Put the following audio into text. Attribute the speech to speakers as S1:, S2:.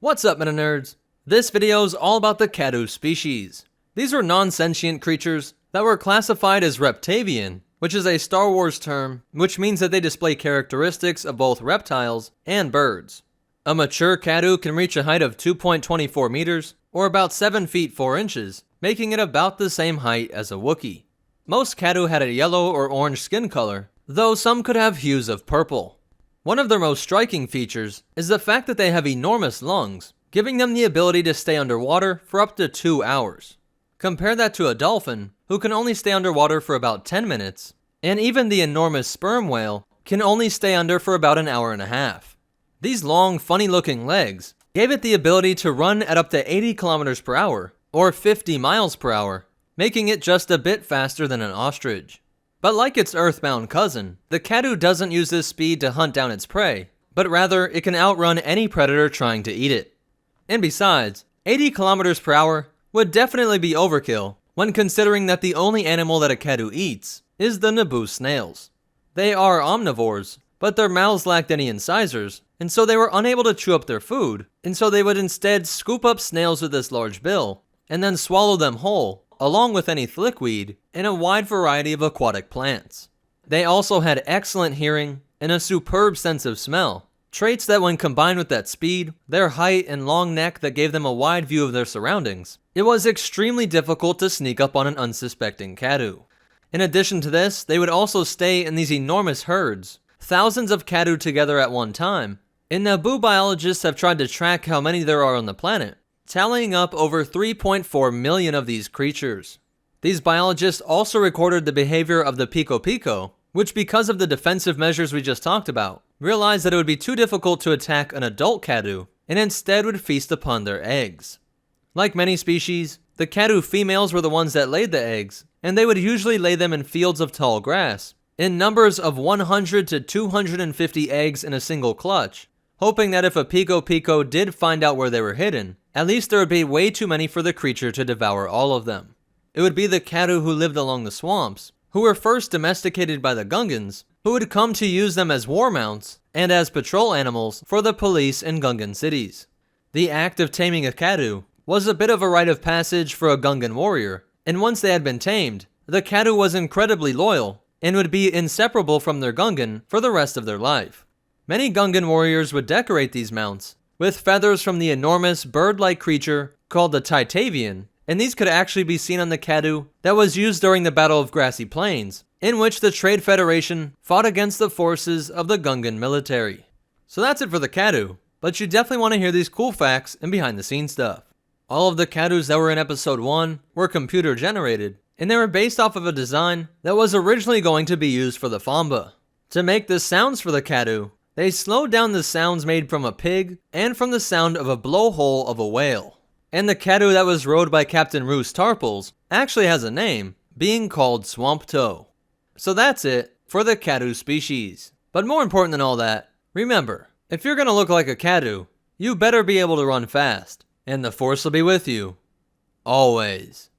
S1: What's up, meta nerds? This video is all about the Kaadu species. These were non-sentient creatures that were classified as reptavian, which is a Star Wars term which means that they display characteristics of both reptiles and birds. A mature Kaadu can reach a height of 2.24 meters, or about 7 feet 4 inches, making it about the same height as a Wookiee. Most Kaadu had a yellow or orange skin color, though some could have hues of purple. One of their most striking features is the fact that they have enormous lungs, giving them the ability to stay underwater for up to 2 hours. Compare that to a dolphin, who can only stay underwater for about 10 minutes, and even the enormous sperm whale can only stay under for about an hour and a half. These long, funny-looking legs gave it the ability to run at up to 80 kilometers per hour, or 50 miles per hour, making it just a bit faster than an ostrich. But like its earthbound cousin, the Kaadu doesn't use this speed to hunt down its prey, but rather it can outrun any predator trying to eat it. And besides, 80 kilometers per hour would definitely be overkill when considering that the only animal that a Kaadu eats is the Naboo snails. They are omnivores, but their mouths lacked any incisors, and so they were unable to chew up their food, and so they would instead scoop up snails with this large bill, and then swallow them whole, along with any thlickweed and a wide variety of aquatic plants. They also had excellent hearing and a superb sense of smell, traits that when combined with that speed, their height and long neck that gave them a wide view of their surroundings, it was extremely difficult to sneak up on an unsuspecting Kaadu. In addition to this, they would also stay in these enormous herds, thousands of Kaadu together at one time, and Naboo biologists have tried to track how many there are on the planet, tallying up over 3.4 million of these creatures. These biologists also recorded the behavior of the Pico Pico, which because of the defensive measures we just talked about, realized that it would be too difficult to attack an adult Kaadu, and instead would feast upon their eggs. Like many species, the Kaadu females were the ones that laid the eggs, and they would usually lay them in fields of tall grass, in numbers of 100 to 250 eggs in a single clutch, hoping that if a Pico Pico did find out where they were hidden, at least there would be way too many for the creature to devour all of them. It would be the Kaadu who lived along the swamps, who were first domesticated by the Gungans, who would come to use them as war mounts and as patrol animals for the police in Gungan cities. The act of taming a Kaadu was a bit of a rite of passage for a Gungan warrior, and once they had been tamed, the Kaadu was incredibly loyal and would be inseparable from their Gungan for the rest of their life. Many Gungan warriors would decorate these mounts with feathers from the enormous bird-like creature called the Titavian, and these could actually be seen on the Kaadu that was used during the Battle of Grassy Plains, in which the Trade Federation fought against the forces of the Gungan military. So that's it for the Kaadu, but you definitely want to hear these cool facts and behind-the-scenes stuff. All of the Kaadus that were in Episode 1 were computer-generated, and they were based off of a design that was originally going to be used for the Fambaa. To make the sounds for the Kaadu, they slowed down the sounds made from a pig and from the sound of a blowhole of a whale. And the Kaadu that was rowed by Captain Roos Tarples actually has a name, being called Swamp Toe. So that's it for the Kaadu species. But more important than all that, remember, if you're gonna look like a Kaadu, you better be able to run fast, and the Force will be with you, always.